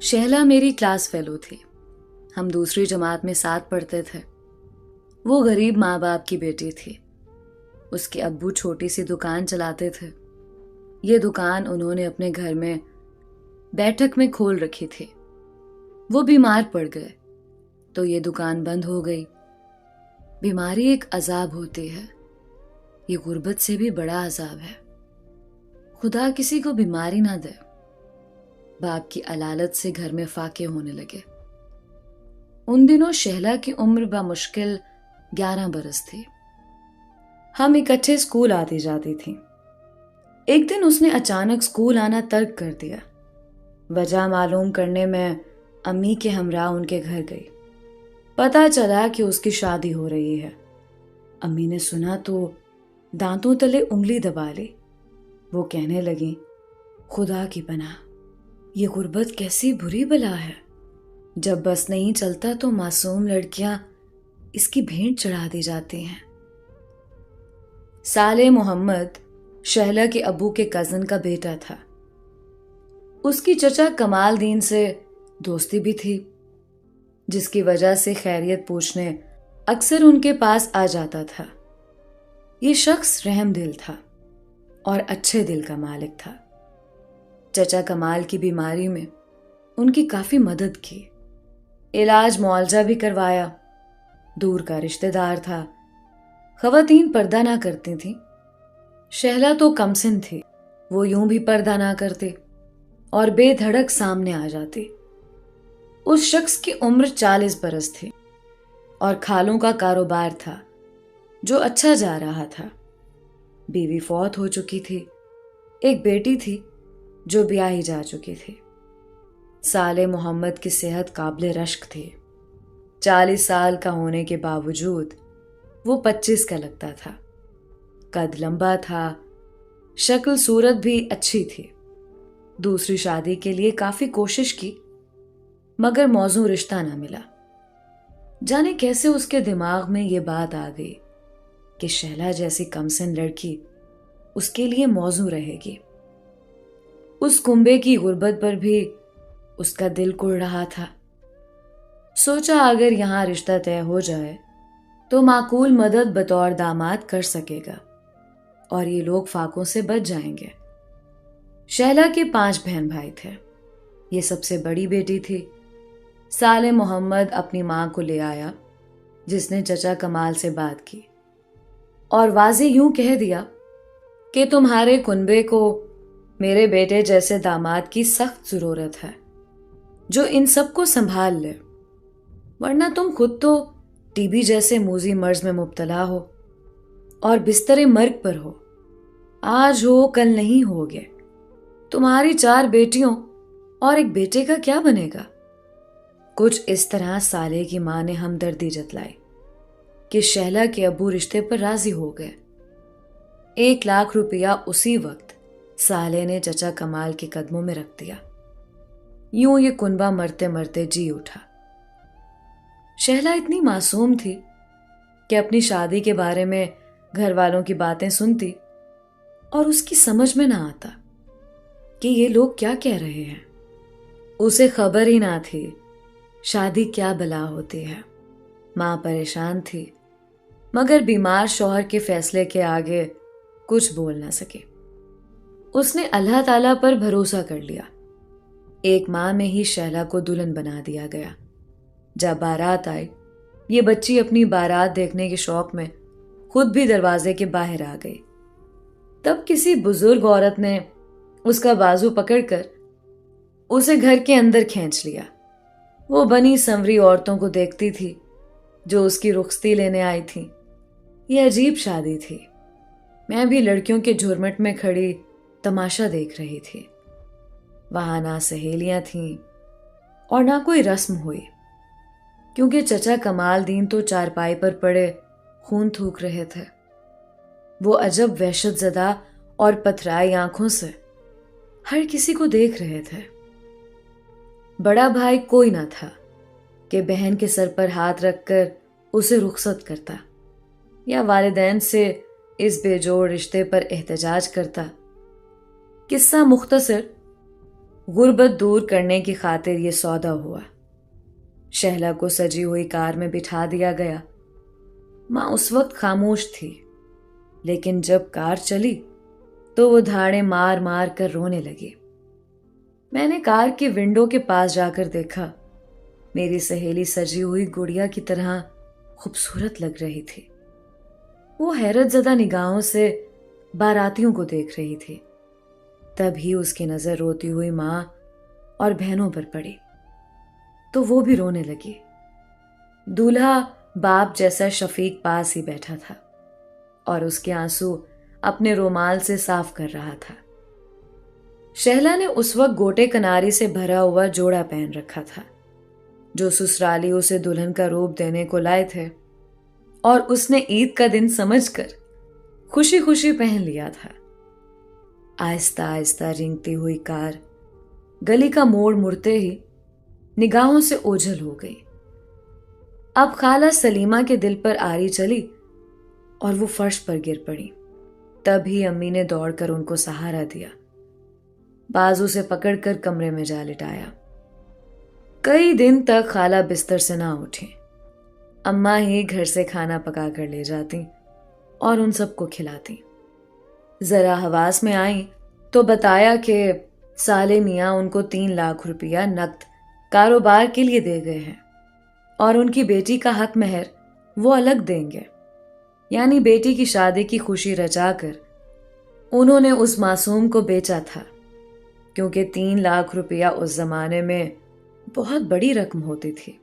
शहला मेरी class fellow थी। हम दूसरी जमात में साथ पढ़ते थे। वो गरीब माँ बाप की बेटी थी। उसके अब्बू छोटी सी दुकान चलाते थे। ये दुकान उन्होंने अपने घर में बैठक में खोल रखी थी। वो बीमार पड़ गए तो ये दुकान बंद हो गई। बीमारी एक अजाब होती है। ये गुर्बत से भी बड़ा अजाब है। खुदा किसी को बीमारी ना दे। बाप की अलालत से घर में फाके होने लगे। उन दिनों शहला की उम्र बामुश्किल 11 बरस थी। हम इकट्ठे स्कूल आती जाती थी। एक दिन उसने अचानक स्कूल आना तर्क कर दिया। वजह मालूम करने में अम्मी के हमरा उनके घर गई। पता चला कि उसकी शादी हो रही है। अम्मी ने सुना तो दांतों तले उंगली दबा ली। वो कहने लगी, खुदा की पनाह, ये गुर्बत कैसी बुरी बला है। जब बस नहीं चलता तो मासूम लड़कियां इसकी भेंट चढ़ा दी जाती हैं। साले मोहम्मद शहला के अब्बू के कजन का बेटा था। उसकी चचा कमाल दीन से दोस्ती भी थी, जिसकी वजह से खैरियत पूछने अक्सर उनके पास आ जाता था। ये शख्स रहम दिल था और अच्छे दिल का मालिक था। चचा कमाल की बीमारी में उनकी काफी मदद की। इलाज मुआवजा भी करवाया। दूर का रिश्तेदार था। खवातीन पर्दा ना करती थी। शहला तो कमसिन थी। वो यूं भी पर्दा ना करती और बेधड़क सामने आ जाती। उस शख्स की उम्र 40 बरस थी और खालों का कारोबार था जो अच्छा जा रहा था। बीवी फौत हो चुकी थी। एक बेटी थी जो ब्याही जा चुकी थी। साले मोहम्मद की सेहत काबिले रश्क थी। 40 साल का होने के बावजूद वो 25 का लगता था। कद लंबा था। शक्ल सूरत भी अच्छी थी। दूसरी शादी के लिए काफी कोशिश की मगर मौजू रिश्ता ना मिला। जाने कैसे उसके दिमाग में ये बात आ गई कि शहला जैसी कमसिन लड़की उसके लिए मौजू रहेगी। उस कुंबे की गुर्बत पर भी उसका दिल कुढ़ रहा था। सोचा अगर यहां रिश्ता तय हो जाए तो माकूल मदद बतौर दामाद कर सकेगा और ये लोग फाकों से बच जाएंगे। शहला के 5 बहन भाई थे। ये सबसे बड़ी बेटी थी। साले मोहम्मद अपनी मां को ले आया, जिसने चचा कमाल से बात की और वाजे यूं कह दिया कि तुम्हारे कुनबे को मेरे बेटे जैसे दामाद की सख्त जरूरत है जो इन सबको संभाल ले, वरना तुम खुद तो टीबी जैसे मूजी मर्ज में मुब्तला हो और बिस्तरे मर्ग पर हो। आज हो कल नहीं होगे। तुम्हारी 4 बेटियों और एक बेटे का क्या बनेगा। कुछ इस तरह साले की मां ने हमदर्दी जतलाई कि शहला के अब्बू रिश्ते पर राजी हो गए। 1 लाख रुपया उसी वक्त साले ने चचा कमाल के कदमों में रख दिया। यूं ये कुनबा मरते मरते जी उठा। शहला इतनी मासूम थी कि अपनी शादी के बारे में घर वालों की बातें सुनती और उसकी समझ में ना आता कि ये लोग क्या कह रहे हैं। उसे खबर ही ना थी शादी क्या बला होती है। मां परेशान थी मगर बीमार शौहर के फैसले के आगे कुछ बोल ना सके। उसने अल्लाह ताला पर भरोसा कर लिया। 1 माह में ही शहला को दुल्हन बना दिया गया। जब बारात आई, ये बच्ची अपनी बारात देखने के शौक में खुद भी दरवाजे के बाहर आ गई। तब किसी बुजुर्ग औरत ने उसका बाजू पकड़कर उसे घर के अंदर खींच लिया। वो बनी संवरी औरतों को देखती थी जो उसकी रुखसती लेने आई थी। ये अजीब शादी थी। मैं भी लड़कियों के झुरमुट में खड़ी तमाशा देख रही थी। वहां ना सहेलियां थीं और ना कोई रस्म हुई, क्योंकि चचा कमाल दीन तो चारपाई पर पड़े खून थूक रहे थे। वो अजब वहशत ज़दा और पथराई आंखों से हर किसी को देख रहे थे। बड़ा भाई कोई ना था कि बहन के सर पर हाथ रखकर उसे रुखसत करता या वालिदैन से इस बेजोड़ रिश्ते पर एहतजाज करता। किस्सा मुख्तसर, गुर्बत दूर करने की खातिर ये सौदा हुआ। शहला को सजी हुई कार में बिठा दिया गया। माँ उस वक्त खामोश थी, लेकिन जब कार चली तो वो धाड़े मार मार कर रोने लगी। मैंने कार की विंडो के पास जाकर देखा। मेरी सहेली सजी हुई गुड़िया की तरह खूबसूरत लग रही थी। वो हैरतजदा निगाहों से बारातियों को देख रही थी। तभी उसकी नजर रोती हुई माँ और बहनों पर पड़ी तो वो भी रोने लगी। दूल्हा बाप जैसा शफीक पास ही बैठा था और उसके आंसू अपने रुमाल से साफ कर रहा था। शहला ने उस वक्त गोटे कनारी से भरा हुआ जोड़ा पहन रखा था जो ससुराली उसे दुल्हन का रूप देने को लाए थे, और उसने ईद का दिन समझकर खुशी खुशी पहन लिया था। आहिस्ता आहिस्ता रिंगती हुई कार गली का मोड़ मुड़ते ही निगाहों से ओझल हो गई। अब खाला सलीमा के दिल पर आरी चली और वो फर्श पर गिर पड़ी। तभी अम्मी ने दौड़कर उनको सहारा दिया, बाजू से पकड़कर कमरे में जा लिटाया। कई दिन तक खाला बिस्तर से ना उठी। अम्मा ही घर से खाना पका कर ले जाती और उन सबको खिलाती। जरा हवास में आई तो बताया कि साले मियाँ उनको 3 लाख रुपया नकद कारोबार के लिए दे गए हैं और उनकी बेटी का हक महर वो अलग देंगे। यानी बेटी की शादी की खुशी रचाकर उन्होंने उस मासूम को बेचा था, क्योंकि 3 लाख रुपया उस जमाने में बहुत बड़ी रकम होती थी।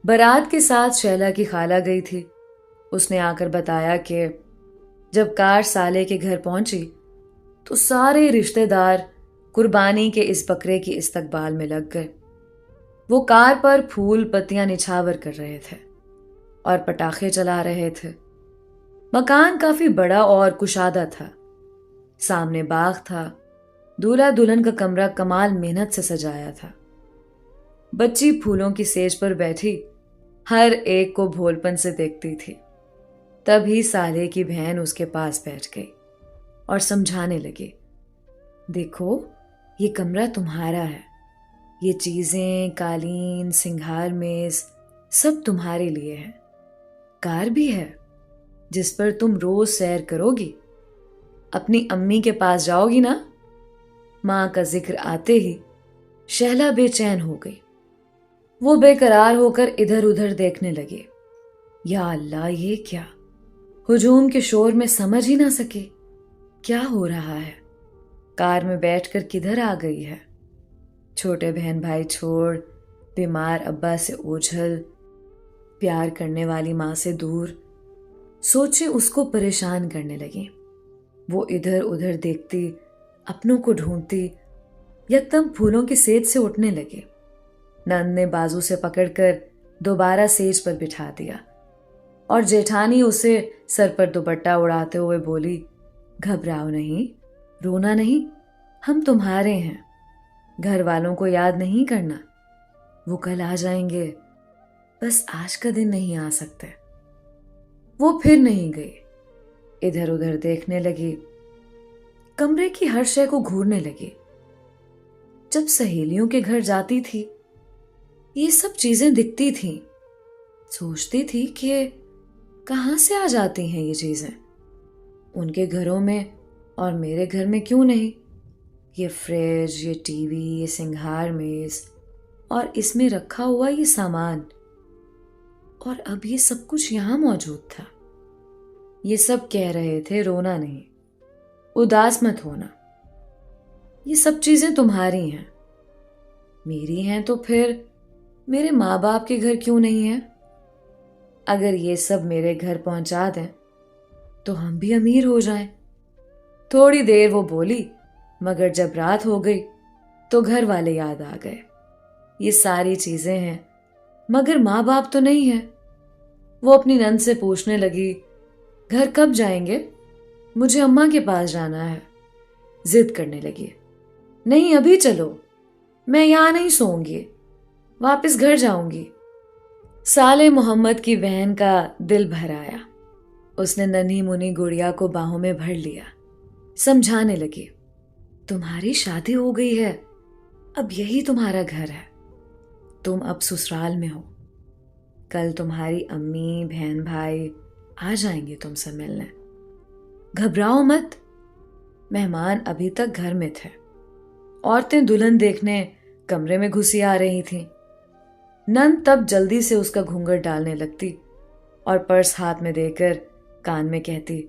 बारात के साथ शैला की खाला गई थी। उसने आकर बताया कि जब कार साले के घर पहुंची तो सारे रिश्तेदार कुर्बानी के इस बकरे की इस्तकबाल में लग गए। वो कार पर फूल पत्तियां निछावर कर रहे थे और पटाखे चला रहे थे। मकान काफी बड़ा और कुशादा था। सामने बाग था। दूल्हा दुल्हन का कमरा कमाल मेहनत से सजाया था। बच्ची फूलों की सेज पर बैठी हर एक को भोलपन से देखती थी। तभी साले की बहन उसके पास बैठ गई और समझाने लगी, देखो ये कमरा तुम्हारा है। ये चीजें, कालीन, सिंगार मेज सब तुम्हारे लिए है। कार भी है जिस पर तुम रोज सैर करोगी। अपनी अम्मी के पास जाओगी ना। मां का जिक्र आते ही शहला बेचैन हो गई। वो बेकरार होकर इधर उधर देखने लगी। या अल्लाह, ये क्या? हुजूम के शोर में समझ ही ना सके क्या हो रहा है। कार में बैठकर किधर आ गई है। छोटे बहन भाई छोड़, बीमार अब्बा से ओझल, प्यार करने वाली मां से दूर, सोचे उसको परेशान करने लगी। वो इधर उधर देखती, अपनों को ढूंढती, यकदम फूलों की सेज से उठने लगी। नंद ने बाजू से पकड़कर दोबारा सेज पर बिठा दिया और जेठानी उसे सर पर दुपट्टा उड़ाते हुए बोली, घबराओ नहीं, रोना नहीं, हम तुम्हारे हैं। घर वालों को याद नहीं करना, वो कल आ जाएंगे, बस आज का दिन नहीं आ सकते। वो फिर नहीं गई। इधर उधर देखने लगी, कमरे की हर शय को घूरने लगी। जब सहेलियों के घर जाती थी ये सब चीजें दिखती थीं। सोचती थी कि कहां से आ जाती हैं ये चीजें, उनके घरों में और मेरे घर में क्यों नहीं। ये फ्रिज, ये टीवी, ये सिंगार मेज और इसमें रखा हुआ ये सामान, और अब ये सब कुछ यहां मौजूद था। ये सब कह रहे थे रोना नहीं, उदास मत होना, ये सब चीजें तुम्हारी हैं। मेरी हैं तो फिर मेरे माँ बाप के घर क्यों नहीं है। अगर ये सब मेरे घर पहुंचा दें तो हम भी अमीर हो जाएं। थोड़ी देर वो बोली, मगर जब रात हो गई तो घर वाले याद आ गए। ये सारी चीजें हैं मगर माँ बाप तो नहीं है। वो अपनी नंद से पूछने लगी, घर कब जाएंगे? मुझे अम्मा के पास जाना है। जिद करने लगी, नहीं अभी चलो, मैं यहां नहीं सोऊंगी, वापस घर जाऊंगी। साले मोहम्मद की बहन का दिल भर आया। उसने नन्ही मुनी गुड़िया को बाहों में भर लिया। समझाने लगी, तुम्हारी शादी हो गई है, अब यही तुम्हारा घर है। तुम अब ससुराल में हो। कल तुम्हारी अम्मी, बहन, भाई आ जाएंगे तुमसे मिलने। घबराओ मत। मेहमान अभी तक घर में थे। औरतें दुल्हन देखने कमरे में घुसी आ रही थीं। नंद तब जल्दी से उसका घूंघट डालने लगती और पर्स हाथ में देकर कान में कहती,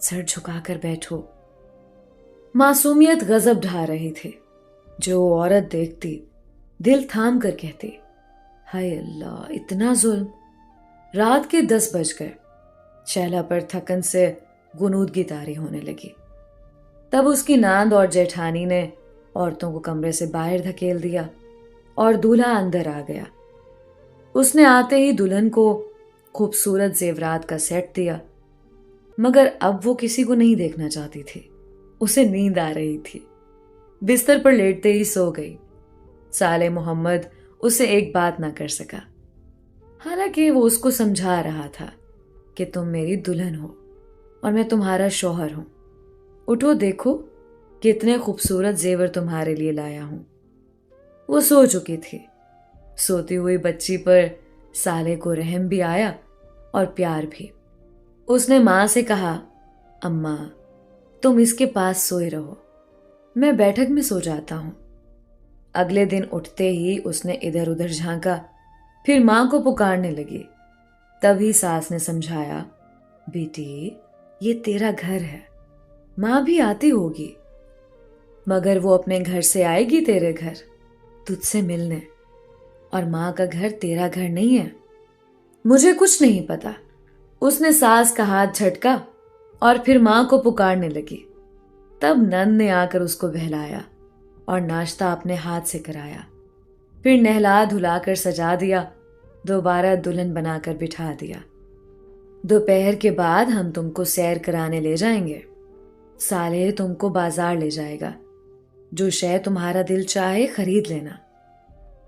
सर झुकाकर बैठो। मासूमियत गजब ढा रही थी। जो औरत देखती दिल थाम कर कहती, हाय अल्लाह, इतना जुल्म। रात के 10 बज गए। शैला पर थकन से गुनूदगी तारी होने लगी। तब उसकी नांद और जेठानी ने औरतों को कमरे से बाहर धकेल दिया और दूल्हा अंदर आ गया। उसने आते ही दुल्हन को खूबसूरत जेवरात का सेट दिया, मगर अब वो किसी को नहीं देखना चाहती थी। उसे नींद आ रही थी। बिस्तर पर लेटते ही सो गई। साले मोहम्मद उसे एक बात ना कर सका। हालांकि वो उसको समझा रहा था कि तुम मेरी दुल्हन हो और मैं तुम्हारा शौहर हूं। उठो, देखो कितने खूबसूरत जेवर तुम्हारे लिए लाया हूं। वो सो चुकी थी। सोती हुई बच्ची पर साले को रहम भी आया और प्यार भी। उसने मां से कहा, अम्मा तुम इसके पास सोए रहो, मैं बैठक में सो जाता हूं। अगले दिन उठते ही उसने इधर उधर झांका, फिर मां को पुकारने लगी। तभी सास ने समझाया, बेटी ये तेरा घर है, मां भी आती होगी, मगर वो अपने घर से आएगी तेरे घर तुझसे मिलने, और मां का घर तेरा घर नहीं है। मुझे कुछ नहीं पता। उसने सास का हाथ झटका और फिर मां को पुकारने लगी। तब नंद ने आकर उसको बहलाया और नाश्ता अपने हाथ से कराया, फिर नहला धुलाकर सजा दिया, दोबारा दुल्हन बनाकर बिठा दिया। दोपहर के बाद हम तुमको सैर कराने ले जाएंगे। साले तुमको बाजार ले जाएगा, जो शय तुम्हारा दिल चाहे खरीद लेना,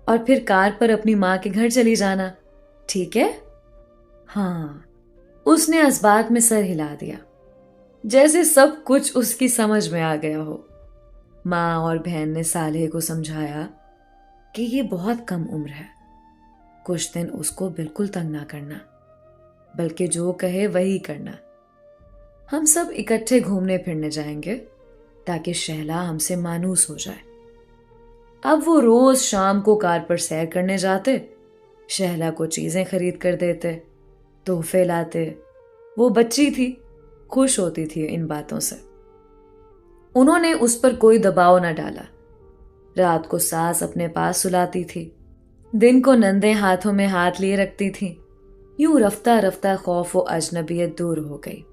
और फिर कार पर अपनी मां के घर चली जाना, ठीक है? हाँ। उसने इस बात में सर हिला दिया, जैसे सब कुछ उसकी समझ में आ गया हो। मां और बहन ने साले को समझाया कि ये बहुत कम उम्र है, कुछ दिन उसको बिल्कुल तंग ना करना, बल्कि जो कहे वही करना। हम सब इकट्ठे घूमने फिरने जाएंगे ताकि शहला हमसे मानूस हो जाए। अब वो रोज शाम को कार पर सैर करने जाते, शहला को चीजें खरीद कर देते, तोहफे लाते। वो बच्ची थी, खुश होती थी इन बातों से। उन्होंने उस पर कोई दबाव न डाला। रात को सास अपने पास सुलाती थी, दिन को नंदे हाथों में हाथ लिए रखती थी। यूं रफ्ता रफ्ता खौफ व अजनबियत दूर हो गई।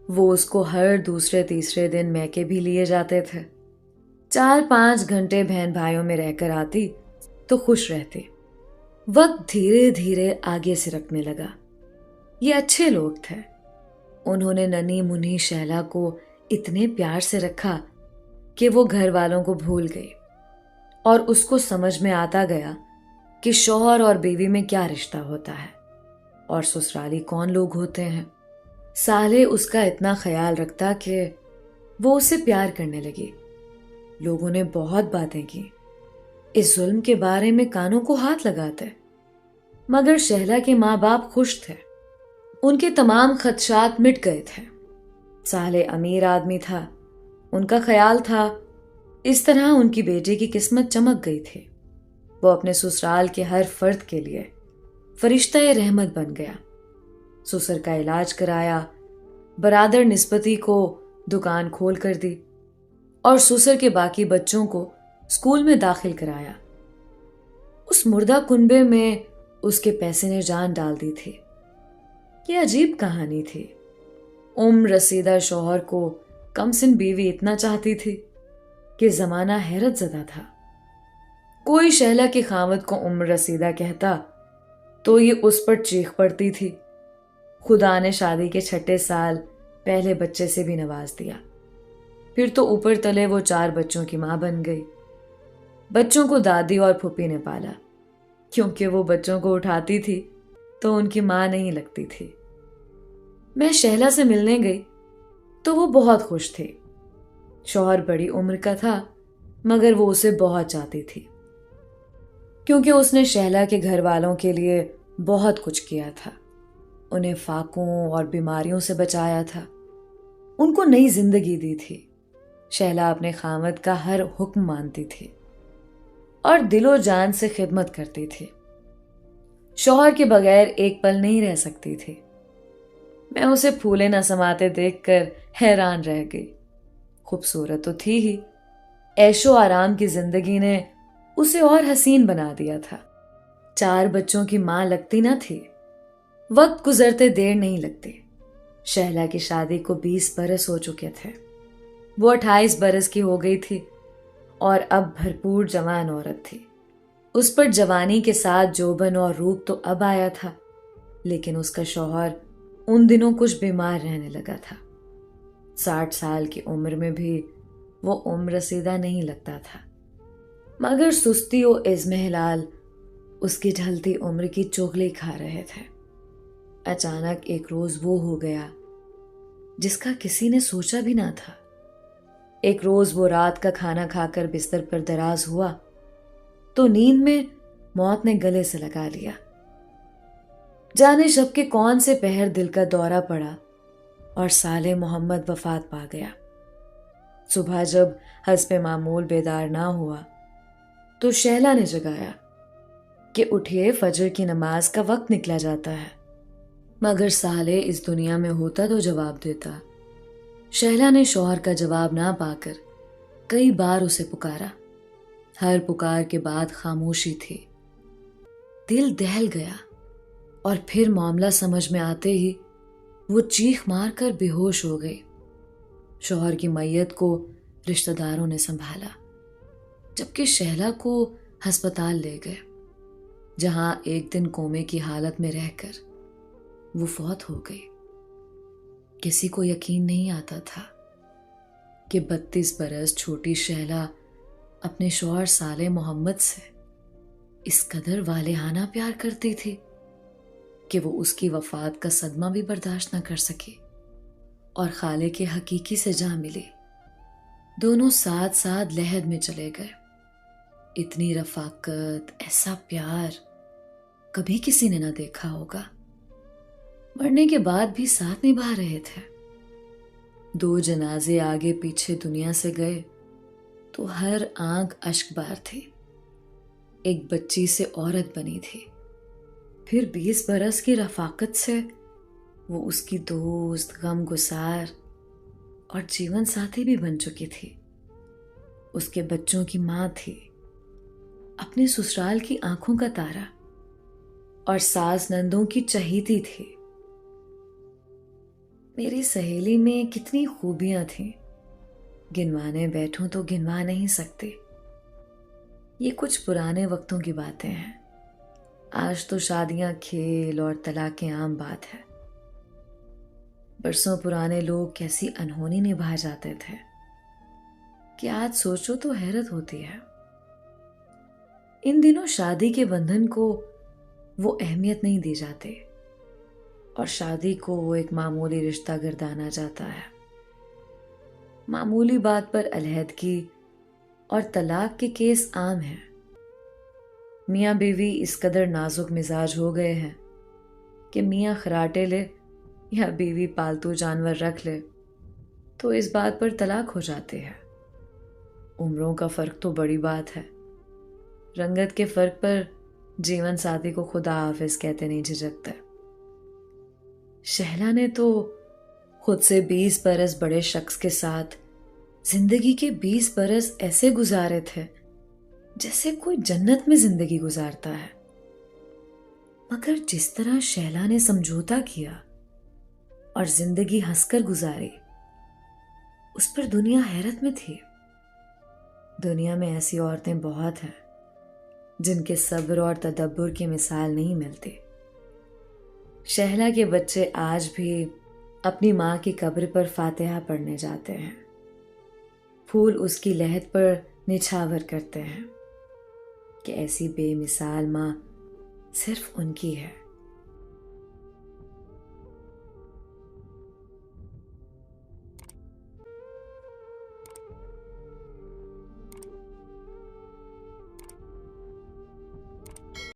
वो उसको हर दूसरे तीसरे दिन मैके भी लिए जाते थे। 4-5 घंटे बहन भाइयों में रहकर आती तो खुश रहती। वक्त धीरे धीरे आगे से रखने लगा। ये अच्छे लोग थे। उन्होंने नन्ही मुन्नी शैला को इतने प्यार से रखा कि वो घर वालों को भूल गई और उसको समझ में आता गया कि शौहर और बीवी में क्या रिश्ता होता है और ससुराली कौन लोग होते हैं। साले उसका इतना ख्याल रखता कि वो उससे प्यार करने लगी। लोगों ने बहुत बातें की, इस जुल्म के बारे में कानों को हाथ लगाते, मगर शहला के माँ बाप खुश थे। उनके तमाम खदशात मिट गए थे। साले अमीर आदमी था, उनका ख्याल था इस तरह उनकी बेटी की किस्मत चमक गई थी। वो अपने ससुराल के हर फर्द के लिए फरिश्ता रहमत बन गया। ससुर का इलाज कराया, बरादर निस्बती को दुकान खोल कर दी और ससुर के बाकी बच्चों को स्कूल में दाखिल कराया। उस मुर्दा कुनबे में उसके पैसे ने जान डाल दी थी। यह अजीब कहानी थी। उम्र रसीदा शौहर को कमसिन बीवी इतना चाहती थी कि जमाना हैरत ज़दा था। कोई शहला की खामद को उम्र रसीदा कहता तो ये उस पर चीख पड़ती थी। खुदा ने शादी के 6 साल पहले बच्चे से भी नवाज दिया। फिर तो ऊपर तले वो 4 बच्चों की मां बन गई। बच्चों को दादी और फूफी ने पाला, क्योंकि वो बच्चों को उठाती थी तो उनकी मां नहीं लगती थी। मैं शहला से मिलने गई तो वो बहुत खुश थी। शौहर बड़ी उम्र का था, मगर वो उसे बहुत चाहती थी, क्योंकि उसने शहला के घर वालों के लिए बहुत कुछ किया था। उन्हें फाकों और बीमारियों से बचाया था, उनको नई जिंदगी दी थी। शहला अपने खामद का हर हुक्म मानती थी और दिलो जान से खिदमत करती थी। शौहर के बगैर एक पल नहीं रह सकती थी। मैं उसे फूले न समाते देखकर हैरान रह गई। खूबसूरत तो थी ही, ऐशो आराम की जिंदगी ने उसे और हसीन बना दिया था। 4 बच्चों की मां लगती न थी। वक्त गुजरते देर नहीं लगती। शहला की शादी को 20 बरस हो चुके थे। वो 28 बरस की हो गई थी और अब भरपूर जवान औरत थी। उस पर जवानी के साथ जोबन और रूप तो अब आया था, लेकिन उसका शौहर उन दिनों कुछ बीमार रहने लगा था। 60 साल की उम्र में भी वो उम्र रसीदा नहीं लगता था, मगर सुस्ती और इज़्मेहलाल उसकी ढलती उम्र की चुगली खा रहे थे। अचानक एक रोज वो हो गया जिसका किसी ने सोचा भी ना था। एक रोज वो रात का खाना खाकर बिस्तर पर दराज हुआ तो नींद में मौत ने गले से लगा लिया। जाने शब के कौन से पहर दिल का दौरा पड़ा और साले मोहम्मद वफात पा गया। सुबह जब हस्बे मामूल बेदार ना हुआ तो शहला ने जगाया कि उठिए, फजर की नमाज का वक्त निकला जाता है। मगर साले इस दुनिया में होता तो जवाब देता। शहला ने शौहर का जवाब ना पाकर कई बार उसे पुकारा। हर पुकार के बाद खामोशी थी। दिल दहल गया और फिर मामला समझ में आते ही वो चीख मारकर बेहोश हो गई। शौहर की मैयत को रिश्तेदारों ने संभाला, जबकि शहला को अस्पताल ले गए, जहां एक दिन कोमे की हालत में रहकर वो फौत हो गई। किसी को यकीन नहीं आता था कि 32 बरस छोटी शहला अपने शौहर साले मोहम्मद से इस कदर वालेहाना प्यार करती थी कि वो उसकी वफात का सदमा भी बर्दाश्त न कर सकी और खाले के हकीकी से जा मिली। दोनों साथ साथ लहद में चले गए। इतनी रफाकत, ऐसा प्यार कभी किसी ने ना देखा होगा। मरने के बाद भी साथ निभा रहे थे। 2 जनाजे आगे पीछे दुनिया से गए तो हर आंख अश्कबार थी। एक बच्ची से औरत बनी थी। फिर 20 बरस की रफाकत से वो उसकी दोस्त, गम गुसार और जीवन साथी भी बन चुकी थी। उसके बच्चों की मां थी, अपने ससुराल की आंखों का तारा और सास नंदों की चहेती थी। मेरी सहेली में कितनी खूबियां थीं, गिनवाने बैठूं तो गिनवा नहीं सकती। ये कुछ पुराने वक्तों की बातें हैं। आज तो शादियां खेल और तलाकें आम बात है। बरसों पुराने लोग कैसी अनहोनी निभा जाते थे कि आज सोचो तो हैरत होती है। इन दिनों शादी के बंधन को वो अहमियत नहीं दी जाती और शादी को वो एक मामूली रिश्ता गर्दाना जाता है। मामूली बात पर अलहदगी और तलाक के केस आम हैं। मियाँ बीवी इस कदर नाजुक मिजाज हो गए हैं कि मियाँ खराटे ले या बीवी पालतू जानवर रख ले तो इस बात पर तलाक हो जाती है। उम्रों का फर्क तो बड़ी बात है। रंगत के फर्क पर जीवन साथी को खुदा हाफिज कहते नहीं झिझकते। शहला ने तो खुद से 20 बरस बड़े शख्स के साथ जिंदगी के 20 बरस ऐसे गुजारे थे जैसे कोई जन्नत में जिंदगी गुजारता है। मगर जिस तरह शहला ने समझौता किया और जिंदगी हंसकर गुजारी, उस पर दुनिया हैरत में थी। दुनिया में ऐसी औरतें बहुत हैं जिनके सब्र और तदब्बुर की मिसाल नहीं मिलती। शहला के बच्चे आज भी अपनी माँ की कब्र पर फातिहा पढ़ने जाते हैं। फूल उसकी लहद पर निछावर करते हैं कि ऐसी बेमिसाल माँ सिर्फ उनकी है।